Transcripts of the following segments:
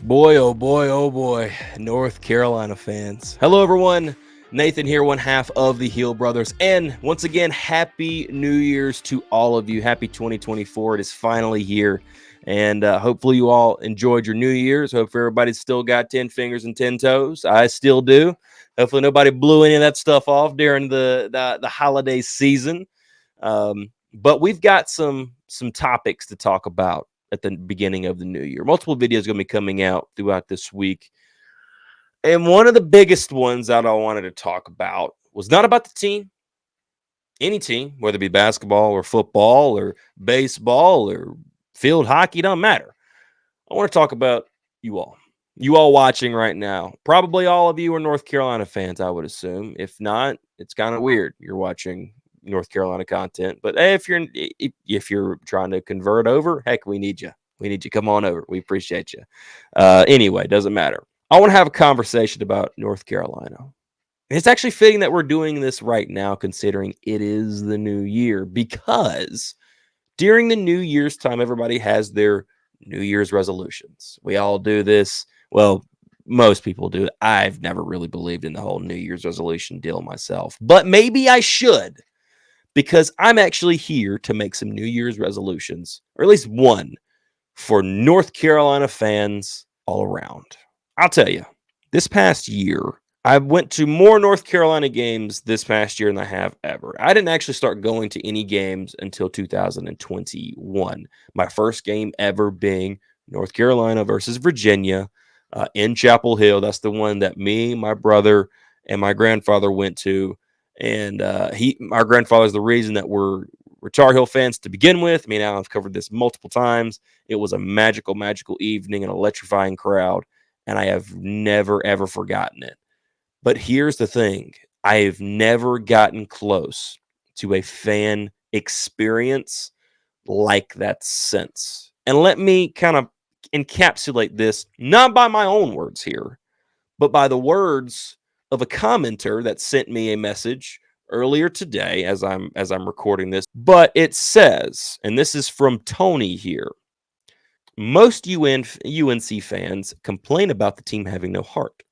Boy, oh boy, North Carolina fans. Hello, everyone. Nathan here, one half of the Heel Brothers. And once again, Happy New Year's to all of you. Happy 2024. It is finally here. And hopefully, you all enjoyed your New Year's. Hope everybody's still got 10 fingers and 10 toes. I still do. Hopefully, nobody blew any of that stuff off during the holiday season. But we've got some topics to talk about at the beginning of the new year. Multiple videos going to be coming out throughout this week. And one of the biggest ones that I wanted to talk about was not about the team, any team, whether it be basketball or football or baseball or field hockey, doesn't matter. I want to talk about you all. You all watching right now. Probably all of you are North Carolina fans, I would assume. If not, it's kind of weird you're watching North Carolina content. But hey, if you're trying to convert over, heck, we need you. We need you. Come on over. We appreciate you. Anyway, doesn't matter. I want to have a conversation about North Carolina. It's actually fitting that we're doing this right now, considering it is the new year, because during the New Year's time, everybody has their New Year's resolutions. We all do this. Well, most people do. I've never really believed in the whole New Year's resolution deal myself, but maybe I should, because I'm actually here to make some New Year's resolutions, or at least one, for North Carolina fans all around. I'll tell you, this past year, I went to more North Carolina games this past year than I have ever. I didn't actually start going to any games until 2021. My first game ever being North Carolina versus Virginia in Chapel Hill. That's the one that me, my brother, and my grandfather went to. And our grandfather's the reason that we're Tar Heel fans to begin with. Me and Alan have covered this multiple times. It was a magical, magical evening, an electrifying crowd, and I have never, ever forgotten it. But here's the thing. I have never gotten close to a fan experience like that since. And let me kind of encapsulate this, not by my own words here, but by the words of a commenter that sent me a message earlier today as I'm recording this. But it says, and this is from Tony here, most UNC fans complain about the team having no heart.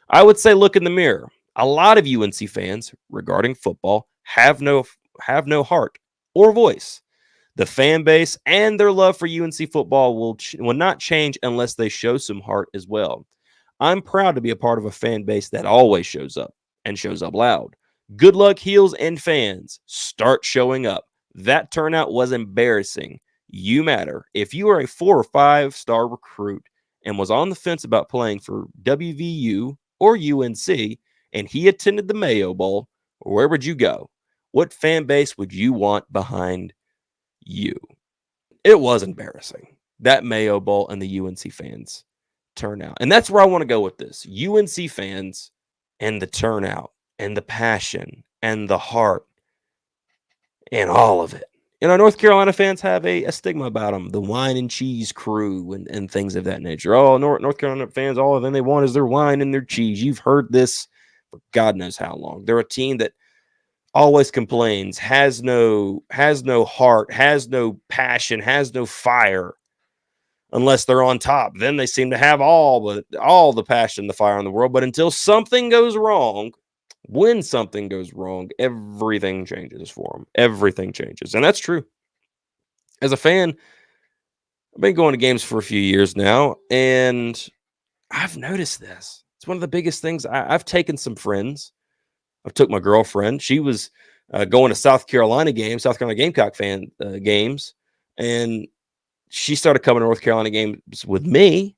I would say look in the mirror. A lot of UNC fans regarding football have no heart or voice. The fan base and their love for UNC football will not change unless they show some heart as well. I'm proud to be a part of a fan base that always shows up and shows up loud. Good luck, Heels and fans. Start showing up. That turnout was embarrassing. You matter. If you are a 4 or 5 star recruit and was on the fence about playing for WVU or UNC and he attended the Mayo Bowl, where would you go? What fan base would you want behind you? It was embarrassing. That Mayo Bowl and the UNC fans turnout. And that's where I want to go with this. UNC fans and the turnout and the passion and the heart and all of it. North Carolina fans have a stigma about them, the wine and cheese crew and things of that nature. Oh, North Carolina fans, all of them they want is their wine and their cheese. You've heard this for God knows how long. They're a team that always complains, has no heart, has no passion, has no fire unless they're on top. Then they seem to have all the passion, the fire in the world. But until something goes wrong, when something goes wrong, everything changes for them. Everything changes. And that's true. As a fan, I've been going to games for a few years now, and I've noticed this. It's one of the biggest things. I've taken some friends. I've took my girlfriend. She was going to South Carolina Gamecock fan games, and she started coming to North Carolina games with me.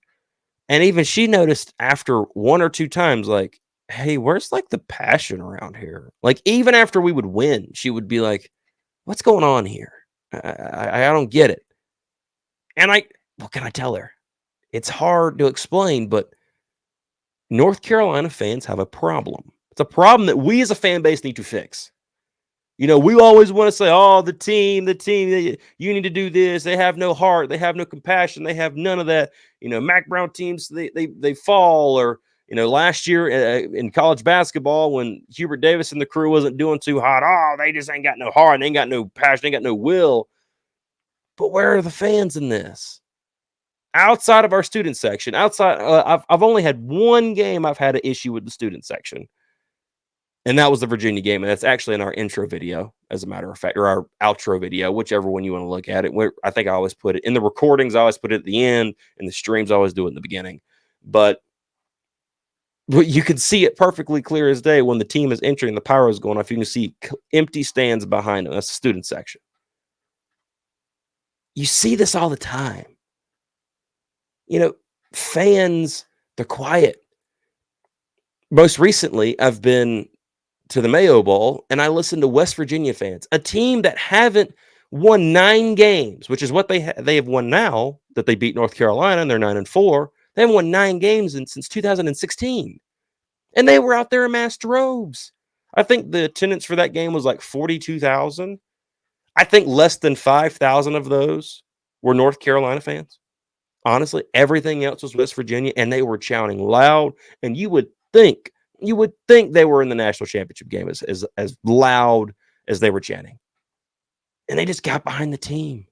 And even she noticed after one or two times, like, hey, where's like the passion around here? Like, even after we would win, she would be like, what's going on here? I don't get it. And what can I tell her? It's hard to explain, but North Carolina fans have a problem. It's a problem that we as a fan base need to fix. We always want to say, oh, the team, you need to do this. They have no heart. They have no compassion. They have none of that. Mac Brown teams, they fall. Or, last year in college basketball, when Hubert Davis and the crew wasn't doing too hot, oh, they just ain't got no heart. They ain't got no passion. They ain't got no will. But where are the fans in this? outside of our student section, I've only had one game I've had an issue with the student section, and that was the Virginia game, and that's actually in our intro video, as a matter of fact, or our outro video, whichever one you want to look at it. Where I think I always put it in the recordings, I always put it at the end, and the streams I always do it in the beginning. But you can see it perfectly clear as day when the team is entering, the pyro is going off. You can see empty stands behind them. That's the student section. You see this all the time. Fans, they're quiet. Most recently, I've been to the Mayo Bowl, and I listened to West Virginia fans, a team that haven't won 9 games, which is what they have won now that they beat North Carolina, and they're 9-4. They haven't won 9 games since 2016, and they were out there in mass droves. I think the attendance for that game was like 42,000. I think less than 5,000 of those were North Carolina fans. Honestly, everything else was West Virginia, and they were shouting loud, and you would think they were in the national championship game as loud as they were chanting. And they just got behind the team.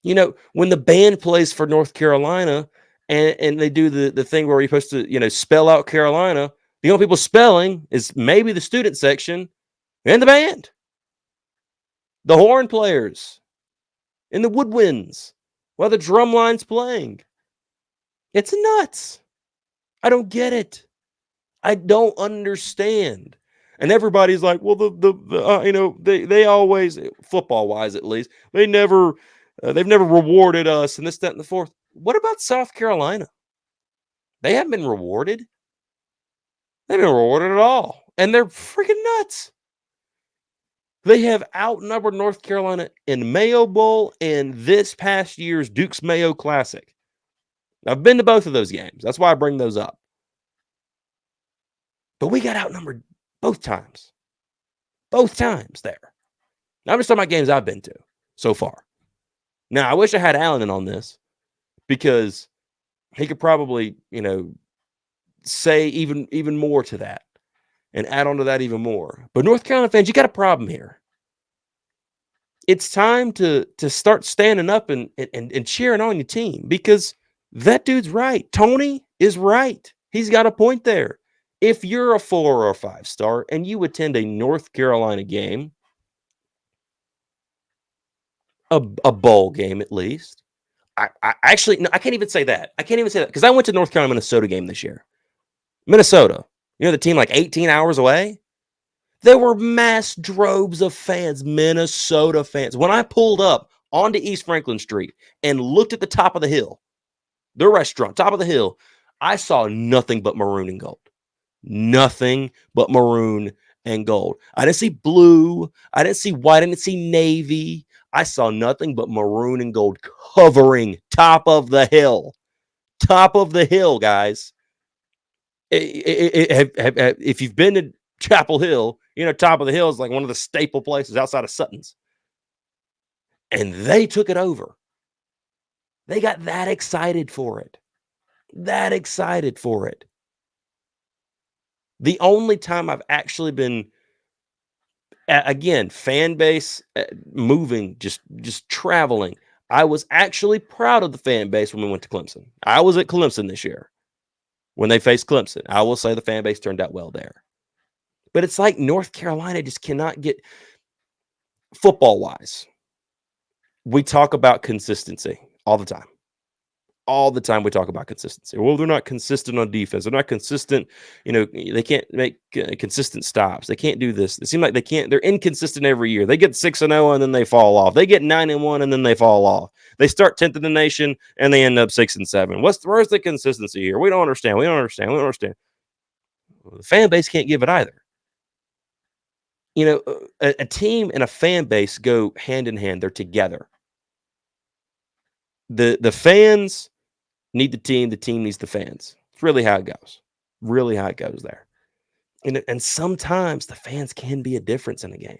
When the band plays for North Carolina and they do the thing where you're supposed to, spell out Carolina, the only people spelling is maybe the student section and the band, the horn players, and the woodwinds while the drum line's playing. It's nuts. I don't get it. I don't understand. And everybody's like, well, they always, football wise at least, they've never rewarded us and this, that, and the fourth. What about South Carolina? They haven't been rewarded. They've been rewarded at all, and they're freaking nuts. They have outnumbered North Carolina in Mayo Bowl and this past year's Duke's Mayo Classic. I've been to both of those games. That's why I bring those up. But we got outnumbered both times. Both times there. Now, I'm just talking about games I've been to so far. Now, I wish I had Allen in on this because he could probably, say even more to that and add on to that even more. But North Carolina fans, you got a problem here. It's time to start standing up and cheering on your team because that dude's right. Tony is right. He's got a point there. If you're a 4 or a 5-star and you attend a North Carolina game, a bowl game at least, I actually, no, I can't even say that. Because I went to North Carolina Minnesota game this year. Minnesota, the team like 18 hours away. There were mass droves of fans, Minnesota fans. When I pulled up onto East Franklin Street and looked at the top of the hill, the restaurant, top of the hill, I saw nothing but maroon and gold. Nothing but maroon and gold. I didn't see blue. I didn't see white. I didn't see navy. I saw nothing but maroon and gold covering top of the hill. Top of the hill, guys. If you've been to Chapel Hill, top of the hill is like one of the staple places outside of Sutton's. And they took it over. They got that excited for it. The only time I've actually been, again, fan base moving, just traveling, I was actually proud of the fan base when we went to Clemson. I was at Clemson this year when they faced Clemson. I will say the fan base turned out well there. But it's like North Carolina just cannot get, football-wise, we talk about consistency all the time. All the time we talk about consistency. Well, they're not consistent on defense. They're not consistent. They can't make consistent stops. They can't do this. It seems like they can't. They're inconsistent every year. They get 6-0 and then they fall off. They get 9-1 and then they fall off. They start 10th in the nation and they end up 6-7. Where's the consistency here? We don't understand. Well, the fan base can't give it either. A team and a fan base go hand in hand. They're together. The fans need the team needs the fans. It's really how it goes there. And sometimes the fans can be a difference in a game.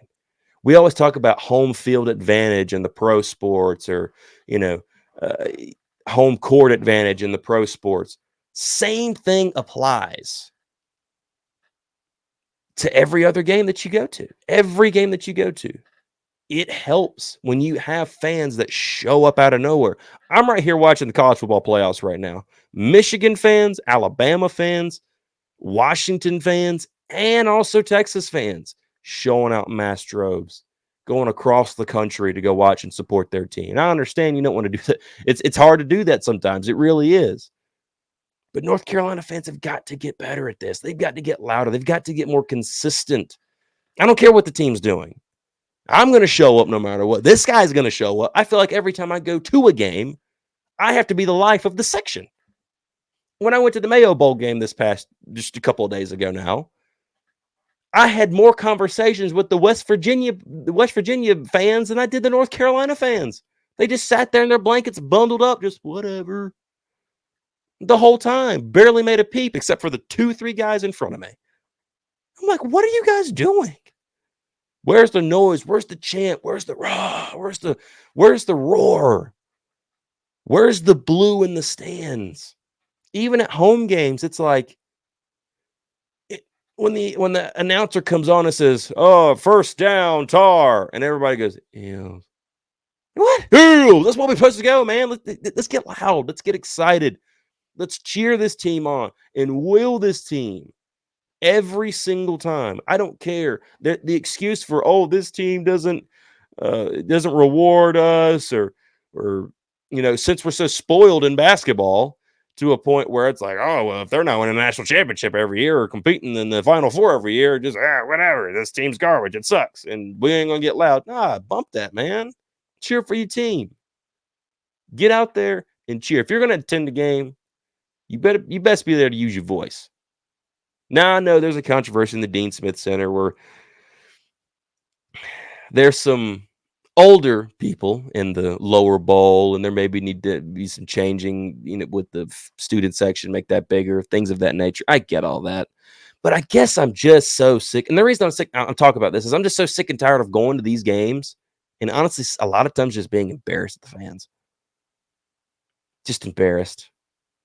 We always talk about home field advantage in the pro sports or, home court advantage in the pro sports. Same thing applies to every other game that you go to. Every game that you go to. It helps when you have fans that show up out of nowhere. I'm right here watching the college football playoffs right now. Michigan fans, Alabama fans, Washington fans, and also Texas fans showing out in mass droves, going across the country to go watch and support their team. And I understand you don't want to do that. It's hard to do that sometimes. It really is. But North Carolina fans have got to get better at this. They've got to get louder. They've got to get more consistent. I don't care what the team's doing. I'm going to show up no matter what. This guy's going to show up. I feel like every time I go to a game, I have to be the life of the section. When I went to the Mayo Bowl game just a couple of days ago now, I had more conversations with the West Virginia fans than I did the North Carolina fans. They just sat there in their blankets, bundled up, just whatever. The whole time, barely made a peep except for the 2-3 guys in front of me. I'm like, what are you guys doing? Where's the noise? Where's the chant? Where's the rah? Where's the roar? Where's the blue in the stands? Even at home games, it's like when the announcer comes on and says, "Oh, first down, Tar," and everybody goes, "Ew." What? Ew, that's what we're supposed to go, man. Let's get loud. Let's get excited. Let's cheer this team on and will this team. Every single time. I don't care. The excuse for, oh, this team doesn't reward us or since we're so spoiled in basketball to a point where it's like, oh, well, if they're not winning a national championship every year or competing in the Final Four every year, just whatever. This team's garbage. It sucks. And we ain't gonna get loud. Nah, bump that, man. Cheer for your team. Get out there and cheer. If you're gonna attend the game, you best be there to use your voice. Now, I know there's a controversy in the Dean Smith Center where there's some older people in the lower bowl, and there maybe need to be some changing, with the student section, make that bigger, things of that nature. I get all that. But I guess I'm just so sick. And the reason I'm talking about this is I'm just so sick and tired of going to these games and honestly, a lot of times just being embarrassed at the fans. Just embarrassed.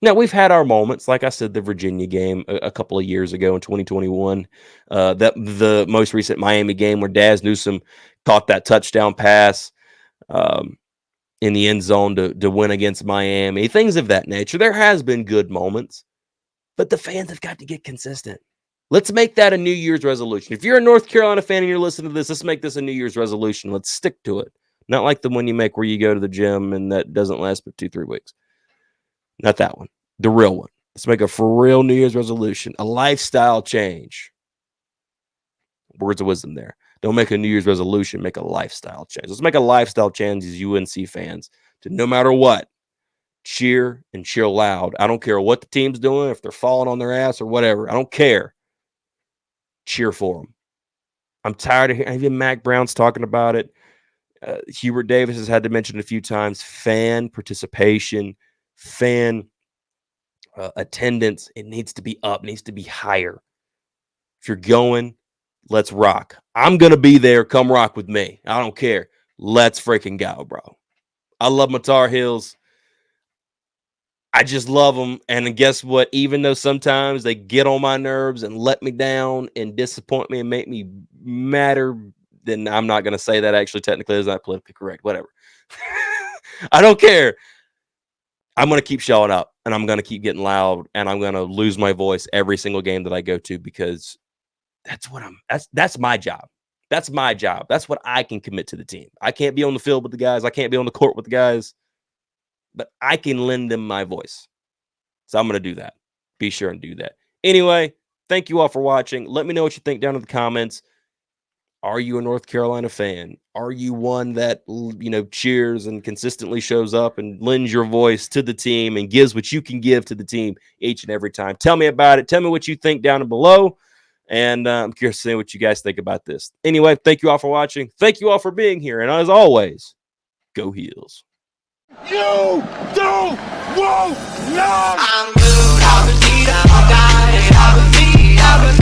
Now, we've had our moments, like I said, the Virginia game a couple of years ago in 2021, the most recent Miami game where Daz Newsome caught that touchdown pass in the end zone to win against Miami, things of that nature. There has been good moments, but the fans have got to get consistent. Let's make that a New Year's resolution. If you're a North Carolina fan and you're listening to this, let's make this a New Year's resolution. Let's stick to it. Not like the one you make where you go to the gym and that doesn't last but 2-3 weeks. Not that one. The real one. Let's make a for real New Year's resolution. A lifestyle change. Words of wisdom there. Don't make a New Year's resolution. Make a lifestyle change. Let's make a lifestyle change as UNC fans to no matter what, cheer and cheer loud. I don't care what the team's doing, if they're falling on their ass or whatever. I don't care. Cheer for them. I'm tired of hearing, even Mac Brown's talking about it. Hubert Davis has had to mention it a few times. Fan participation, fan attendance, it needs to be up, needs to be higher. If you're going, let's rock. I'm going to be there. Come rock with me. I don't care. Let's freaking go, bro. I love my Tar Heels. I just love them. And guess what? Even though sometimes they get on my nerves and let me down and disappoint me and make me madder, then I'm not going to say that actually technically is not politically correct. Whatever. I don't care. I'm going to keep showing up and I'm going to keep getting loud and I'm going to lose my voice every single game that I go to because that's my job. That's my job. That's what I can commit to the team. I can't be on the field with the guys. I can't be on the court with the guys, but I can lend them my voice. So I'm going to do that. Be sure and do that. Anyway, thank you all for watching. Let me know what you think down in the comments. Are you a North Carolina fan? Are you one that, cheers and consistently shows up and lends your voice to the team and gives what you can give to the team each and every time? Tell me about it. Tell me what you think down below. And I'm curious to see what you guys think about this. Anyway, thank you all for watching. Thank you all for being here. And as always, go Heels. You don't want love. I'm good. I was